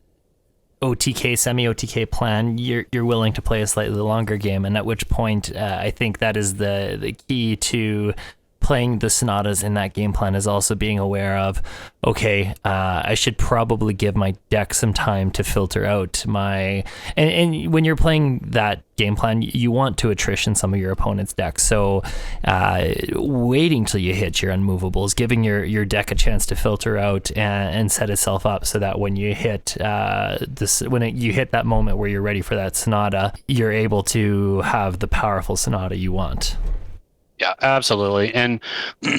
Speaker 1: OTK, semi-OTK plan, you're willing to play a slightly longer game, and at which point I think that is the key to playing the Sonatas in that game plan, is also being aware of, okay, I should probably give my deck some time to filter out my, and when you're playing that game plan, you want to attrition some of your opponent's decks. So waiting till you hit your unmovables, giving your deck a chance to filter out and set itself up so that when you hit you hit that moment where you're ready for that Sonata, you're able to have the powerful Sonata you want.
Speaker 3: Yeah, absolutely. And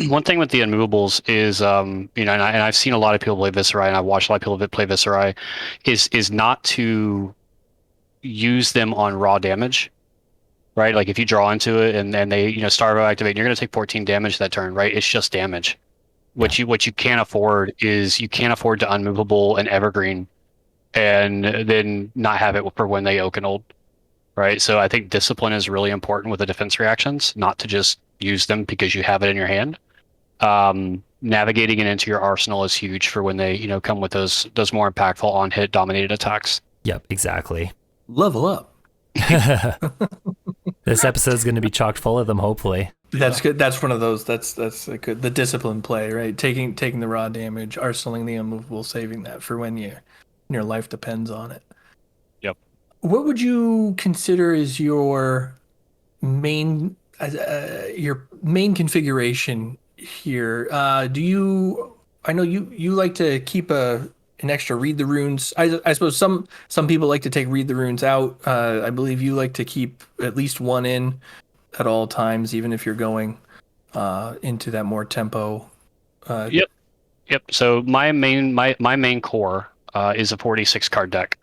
Speaker 3: one thing with the unmovables is, and I've seen a lot of people play Viserai, and I've watched a lot of people play Viserai, is not to use them on raw damage, right? Like if you draw into it and then they, Starvo activate, you're going to take 14 damage that turn, right? It's just damage. What you can't afford is you can't afford to unmovable an Evergreen and then not have it for when they Oakenold, right? So I think discipline is really important with the defense reactions, not to just use them because you have it in your hand. Navigating it into your arsenal is huge for when they, come with those more impactful on-hit dominated attacks.
Speaker 1: Yep, exactly.
Speaker 2: Level up.
Speaker 1: This episode's going to be chock full of them, hopefully.
Speaker 2: That's good. That's one of those. That's a good. The discipline play, right? Taking the raw damage, arsenaling the unmovable, saving that for when your life depends on it.
Speaker 3: Yep.
Speaker 2: What would you consider is your main configuration here? I know you like to keep an extra read the runes. I suppose some people like to take read the runes out. I believe you like to keep at least one in at all times, even if you're going into that more tempo.
Speaker 3: Yep. So my main core is a 46 card deck.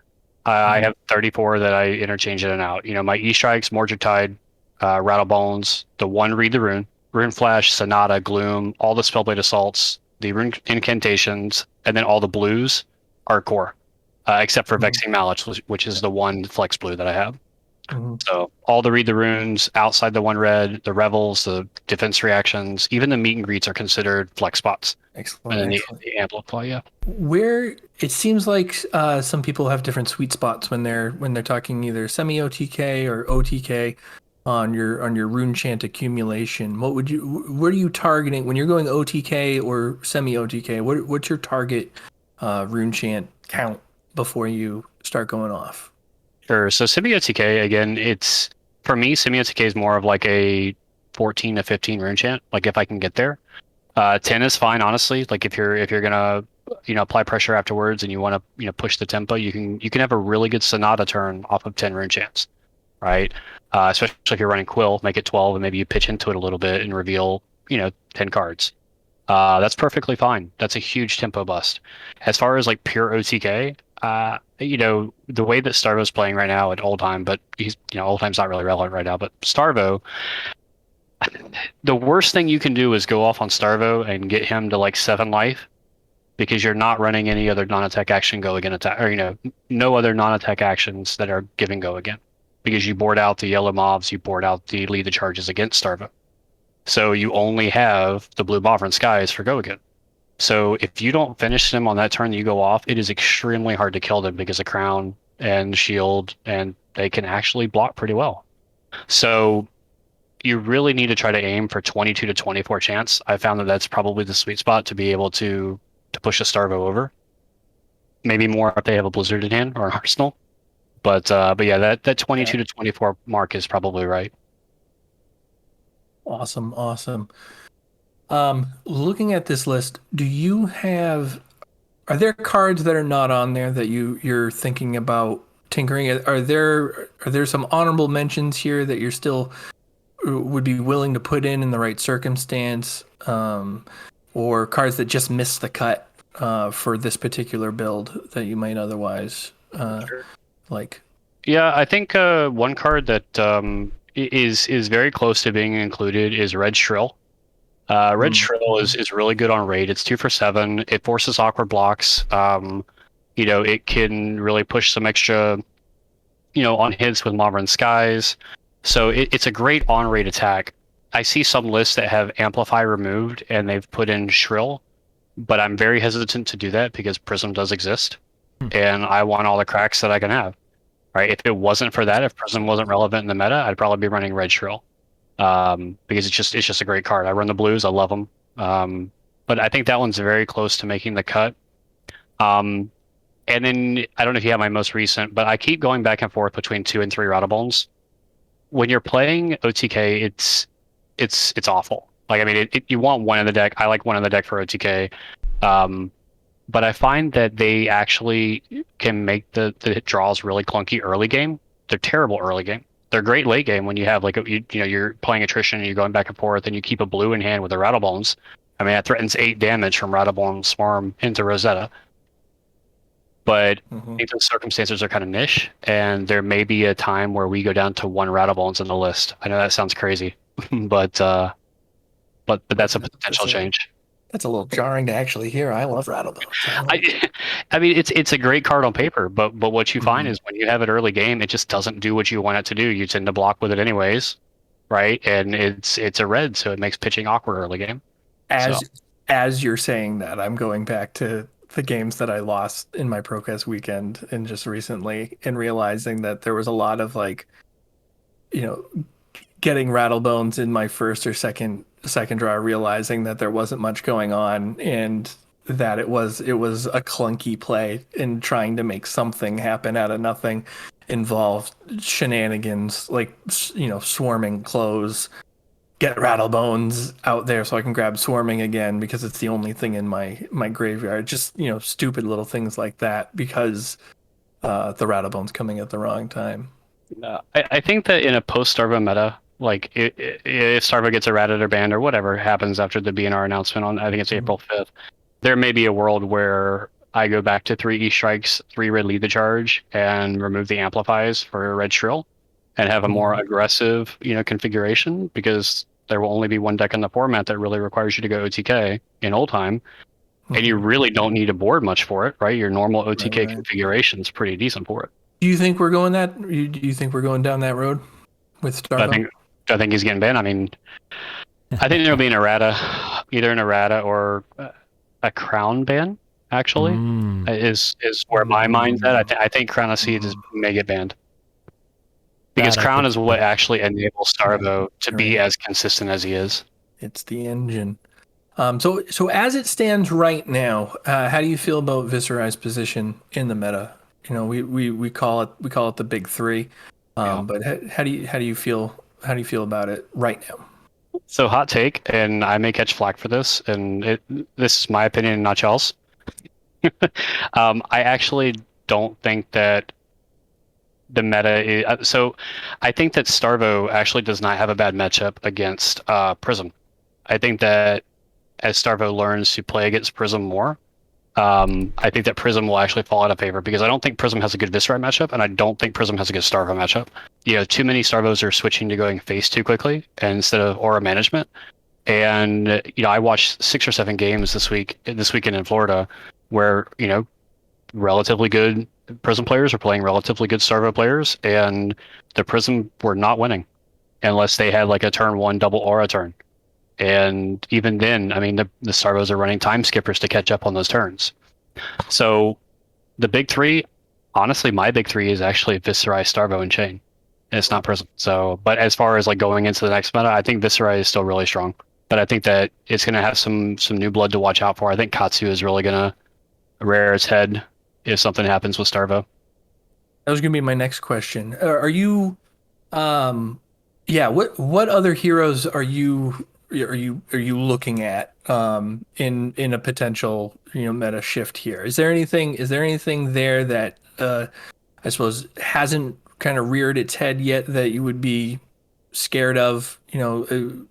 Speaker 3: I have 34 that I interchange in and out. My E-Strikes, Mordred-Tide, Rattlebones, the one Read the Rune, Rune Flash, Sonata, Gloom, all the Spellblade Assaults, the Rune Incantations, and then all the blues are core, except for Vexing Malice, which is the one flex blue that I have. So all the Read the Runes, outside the one red, the Revels, the defense reactions, even the meet and greets are considered flex spots.
Speaker 2: Excellent.
Speaker 3: And then the Amplify, yeah.
Speaker 2: Where it seems like some people have different sweet spots when they're talking either semi-OTK or OTK on your rune chant accumulation. What are you targeting when you're going OTK or semi-OTK? What's your target rune chant count before you start going off?
Speaker 3: Sure. So semi-OTK, again, for me, semi-OTK is more of like a 14 to 15 rune chant, like if I can get there. 10 is fine, honestly. Like if you're gonna apply pressure afterwards and you want to push the tempo, you can have a really good Sonata turn off of 10 rune chants, right? Especially if you're running Quill, make it 12 and maybe you pitch into it a little bit and reveal 10 cards. That's perfectly fine. That's a huge tempo bust. As far as like pure OTK, the way that Starvo's playing right now at Oldtime, but he's Oldtime's not really relevant right now, but Starvo, the worst thing you can do is go off on Starvo and get him to like 7 life, because you're not running any other non-attack action go again attack, or no other non-attack actions that are giving go again, because you board out the yellow mobs, you board out the lead the charges against Starvo. So you only have the blue Bovran Skies for go again. So if you don't finish them on that turn that you go off, it is extremely hard to kill them because of Crown and Shield, and they can actually block pretty well. So you really need to try to aim for 22 to 24 chance. I found that that's probably the sweet spot to be able to push a Starvo over. Maybe more if they have a Blizzard in hand or an Arsenal. But yeah, that 22 to 24 mark is probably right.
Speaker 2: Awesome. Looking at this list, are there cards that are not on there that you're thinking about tinkering? Are there some honorable mentions here that you're still would be willing to put in the right circumstance, or cards that just missed the cut for this particular build that you might otherwise like? Yeah,
Speaker 3: I think one card that is very close to being included is Red Shrill. Red Shrill is really good on raid. It's 2 for 7. It forces awkward blocks. It can really push some extra, on hits with Modern Skies. So it's a great on-rate attack. I see some lists that have Amplify removed and they've put in Shrill, but I'm very hesitant to do that because Prism does exist, and I want all the cracks that I can have. Right? If it wasn't for that, if Prism wasn't relevant in the meta, I'd probably be running Red Shrill, because it's just a great card. I run the blues, I love them, but I think that one's very close to making the cut. And then I don't know if you have my most recent, but I keep going back and forth between 2 and 3 Rattlebones. When you're playing OTK, it's awful. Like, I mean, you want one in the deck. I like one in the deck for OTK. But I find that they actually can make the draws really clunky early game. They're terrible early game. They're great late game when you have like you're playing attrition and you're going back and forth and you keep a blue in hand with the Rattlebones. I mean, that threatens 8 damage from Rattlebone Swarm into Rosetta. But I think those circumstances are kind of niche, and there may be a time where we go down to 1 Rattlebones in the list. I know that sounds crazy, but that's a potential change.
Speaker 2: That's a little jarring to actually hear. I love Rattlebones.
Speaker 3: I mean, it's a great card on paper, but what you find is when you have it early game, it just doesn't do what you want it to do. You tend to block with it anyways, right? And it's a red, so it makes pitching awkward early game.
Speaker 2: As you're saying that, I'm going back to the games that I lost in my ProQuest weekend and just recently, and realizing that there was a lot of like, getting Rattlebones in my first or second draw, realizing that there wasn't much going on and that it was a clunky play, and trying to make something happen out of nothing involved shenanigans like swarming close, get Rattlebones out there so I can grab swarming again because it's the only thing in my graveyard. Just stupid little things like that because the Rattlebone's coming at the wrong time.
Speaker 3: I think that in a post-Starvo meta, like if Starvo gets errated or banned or whatever happens after the BNR announcement on, I think it's April 5th, there may be a world where I go back to 3 E-Strikes, 3 Red Lead the Charge, and remove the Amplifies for Red Shrill, and have a more aggressive, configuration, because there will only be one deck in the format that really requires you to go OTK in old time, and you really don't need to board much for it, right? Your normal OTK configuration is pretty decent for it.
Speaker 2: Do you think we're going down that road with Starvo?
Speaker 3: I think he's getting banned. I mean, I think there'll be either an errata or a crown ban. Actually, is where my mind's at. I think Crown of Seeds may get banned, because Crown is what actually enables Starvo to be as consistent as he is.
Speaker 2: It's the engine. So as it stands right now, how do you feel about Viserai's position in the meta? We call it the big 3, but how do you feel about it right now?
Speaker 3: So, hot take, and I may catch flack for this, and this is my opinion, not y'all's. I actually don't think that the meta is, so I think that Starvo actually does not have a bad matchup against Prism. I think that as Starvo learns to play against Prism more, I think that Prism will actually fall out of favor, because I don't think Prism has a good Viserai matchup, and I don't think Prism has a good Starvo matchup. Too many Starvos are switching to going face too quickly instead of aura management. And I watched 6 or 7 games this weekend in Florida, where relatively good Prism players are playing relatively good Starvo players, and the Prism were not winning unless they had like a turn 1 double aura turn. And even then, I mean, the Starvos are running time skippers to catch up on those turns. So the big 3, honestly, my big 3 is actually Viserai, Starvo, and Chain. And it's not Prism. So, but as far as like going into the next meta, I think Viserai is still really strong. But I think that it's going to have some new blood to watch out for. I think Katsu is really going to rear its head if something happens with Starvo.
Speaker 2: That was going to be my next question. Are you, what other heroes are you looking at in a potential meta shift here? Is there anything there that I suppose hasn't kind of reared its head yet that you would be scared of,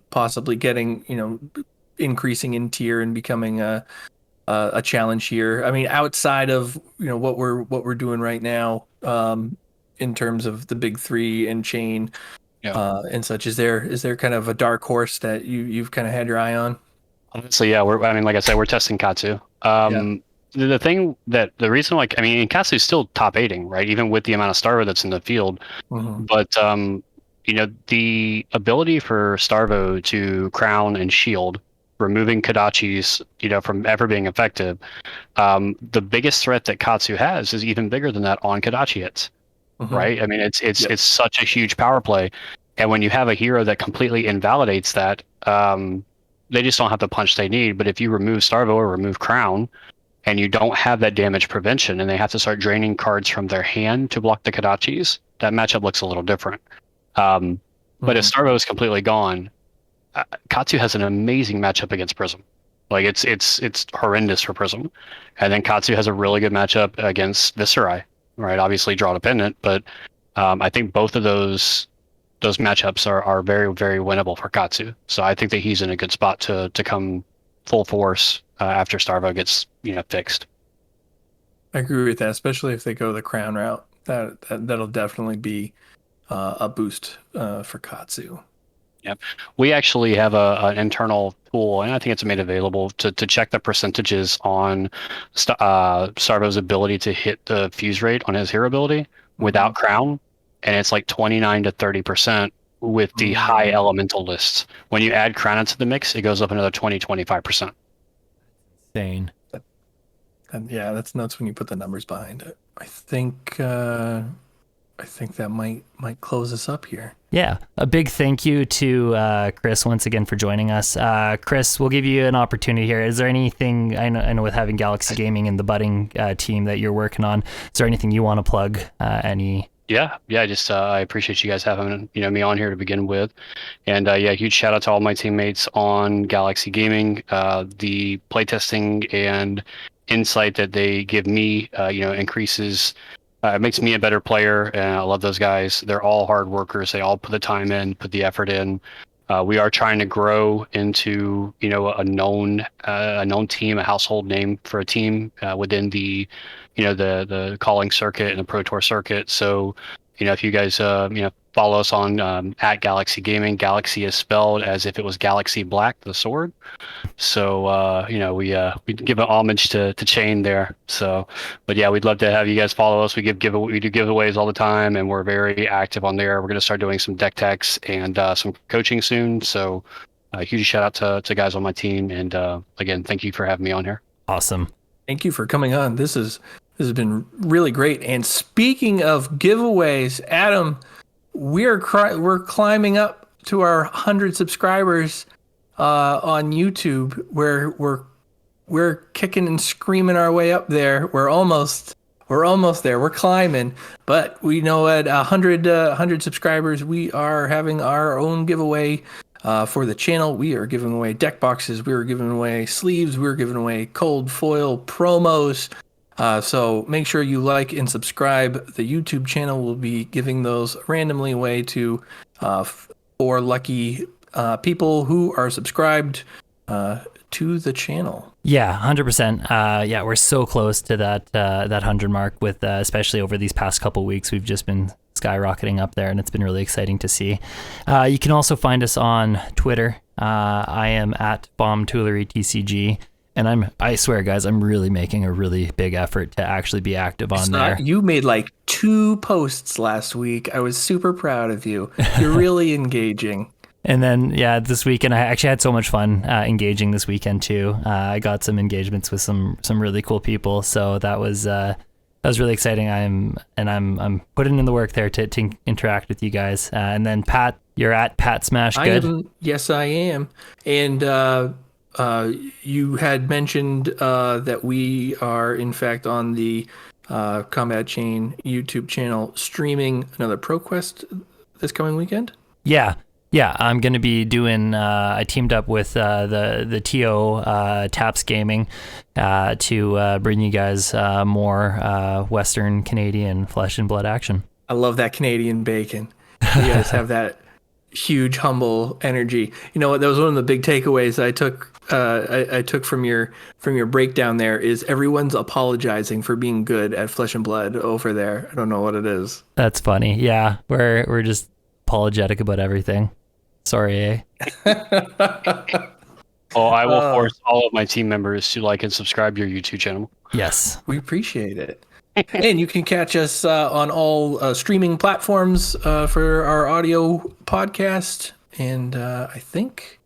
Speaker 2: possibly getting, increasing in tier and becoming a challenge here? I mean, outside of what we're doing right now, in terms of the big 3 and Chain, and such, is there kind of a dark horse that you've kind of had your eye on?
Speaker 3: Honestly, yeah. Like I said, we're testing Katsu. the thing that the reason, like, I mean, Katsu's still top aiding, right? Even with the amount of Starvo that's in the field.
Speaker 2: Mm-hmm.
Speaker 3: But the ability for Starvo to crown and shield, removing Kodachi's, from ever being effective. The biggest threat that Katsu has is even bigger than that on Kodachi hits,
Speaker 2: Mm-hmm.
Speaker 3: right? I mean, it's
Speaker 2: Yep.
Speaker 3: it's such a huge power play, and when you have a hero that completely invalidates that, they just don't have the punch they need. But if you remove Starvo or remove Crown, and you don't have that damage prevention, and they have to start draining cards from their hand to block the Kodachis, that matchup looks a little different. But if
Speaker 2: Mm-hmm.
Speaker 3: Starvo is completely gone, Katsu has an amazing matchup against Prism. Like it's horrendous for Prism, and then Katsu has a really good matchup against Viserai. Right, obviously draw dependent, but I think both of those matchups are very very winnable for Katsu. So I think that he's in a good spot to come full force after Starvo gets fixed.
Speaker 2: I agree with that, especially if they go the crown route. That'll definitely be a boost for Katsu.
Speaker 3: Yep. We actually have an internal tool, and I think it's made available to check the percentages on Starvo's ability to hit the fuse rate on his hero ability without crown, and it's like 29 to 30% with the high elemental lists. When you add crown into the mix, it goes up another 20-25%.
Speaker 1: Insane.
Speaker 2: And yeah, that's nuts when you put the numbers behind it. I think that might close us up here.
Speaker 1: Yeah, a big thank you to Chris once again for joining us. Chris, we'll give you an opportunity here. Is there anything, I know with having Galaxxi Gaming and the budding team that you're working on, is there anything you want to plug?
Speaker 3: Yeah. Just I appreciate you guys having me on here to begin with, and huge shout out to all my teammates on Galaxxi Gaming. The playtesting and insight that they give me, increases. It makes me a better player, and I love those guys. They're all hard workers. They all put the time in, put the effort in. We are trying to grow into, a known team, a household name for a team within the, the calling circuit and the Pro Tour circuit. So, if you guys, follow us on at Galaxxi Gaming. Galaxy is spelled as if it was Galaxy Black, the sword. So we give an homage to Chain there. So, but yeah, we'd love to have you guys follow us. We do giveaways all the time, and we're very active on there. We're going to start doing some deck techs and some coaching soon. So, huge shout out to guys on my team, and again, thank you for having me on here.
Speaker 1: Awesome.
Speaker 2: Thank you for coming on. This has been really great. And speaking of giveaways, Adam, we're climbing up to our 100 subscribers on YouTube, where we're kicking and screaming our way up there. We're almost there. We're climbing, but we know at 100 subscribers, we are having our own giveaway for the channel. We are giving away deck boxes. We are giving away sleeves. We're giving away cold foil promos. So make sure you like and subscribe. The YouTube channel will be giving those randomly away to 4 lucky people who are subscribed to the channel.
Speaker 1: Yeah, 100%. Yeah, we're so close to that 100 mark with especially over these past couple weeks. We've just been skyrocketing up there, and it's been really exciting to see. You can also find us on Twitter. I am at BombTooleryTCG, and I swear, guys, I'm really making a really big effort to actually be active on there.
Speaker 2: You made like 2 posts last week. I was super proud of you. You're really engaging.
Speaker 1: And then, yeah, this weekend, I actually had so much fun engaging this weekend too. I got some engagements with some really cool people, so that was really exciting. I'm putting in the work there to interact with you guys. And then Pat, you're at Pat Smash Good.
Speaker 2: Yes, I am. And you had mentioned that we are in fact on the Combat Chain YouTube channel streaming another ProQuest this coming weekend.
Speaker 1: Yeah, I'm going to be doing, I teamed up with the TO Taps Gaming to bring you guys more Western Canadian flesh and blood action.
Speaker 2: I love that Canadian bacon. You guys have that huge, humble energy. You know what? That was one of the big takeaways I took. I took from your breakdown there is everyone's apologizing for being good at flesh and blood over there. I don't know what it is.
Speaker 1: That's funny. Yeah, we're just apologetic about everything. Sorry, eh?
Speaker 3: Oh, I will force all of my team members to like and subscribe to your YouTube channel.
Speaker 1: Yes.
Speaker 2: We appreciate it. And you can catch us on all streaming platforms for our audio podcast. And I think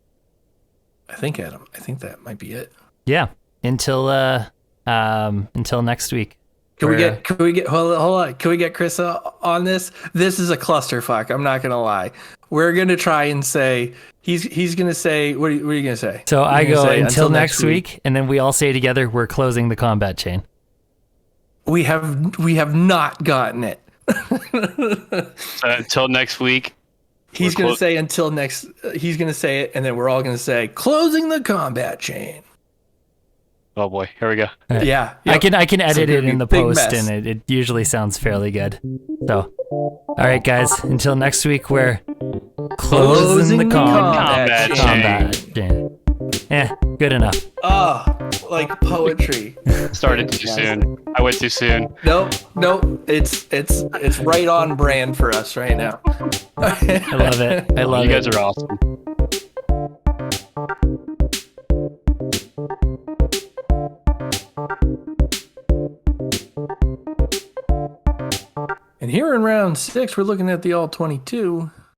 Speaker 2: Adam, I think that might be it.
Speaker 1: Yeah. Until next week.
Speaker 2: Can we get hold on? Can we get Chris on this? This is a clusterfuck. I'm not gonna lie. We're gonna try and say he's gonna say what are you gonna say?
Speaker 1: So I
Speaker 2: You're
Speaker 1: go
Speaker 2: gonna say,
Speaker 1: until next week, and then we all say together, we're closing the combat chain.
Speaker 2: We have not gotten it.
Speaker 3: Until next week.
Speaker 2: He's gonna say until next. He's gonna say it, and then we're all gonna say closing the combat chain.
Speaker 3: Oh boy, here we go.
Speaker 1: Right.
Speaker 2: Yeah,
Speaker 1: yep. I can edit it in the post,
Speaker 2: mess.
Speaker 1: and it usually sounds fairly good. So, all right, guys. Until next week, we're closing the combat chain. Yeah, good enough.
Speaker 2: Oh, like poetry.
Speaker 3: Started too soon. I went too soon.
Speaker 2: Nope. It's right on brand for us right now.
Speaker 1: I love it. I love
Speaker 3: you
Speaker 1: it.
Speaker 3: guys are awesome.
Speaker 2: And here in round 6, we're looking at the all 22.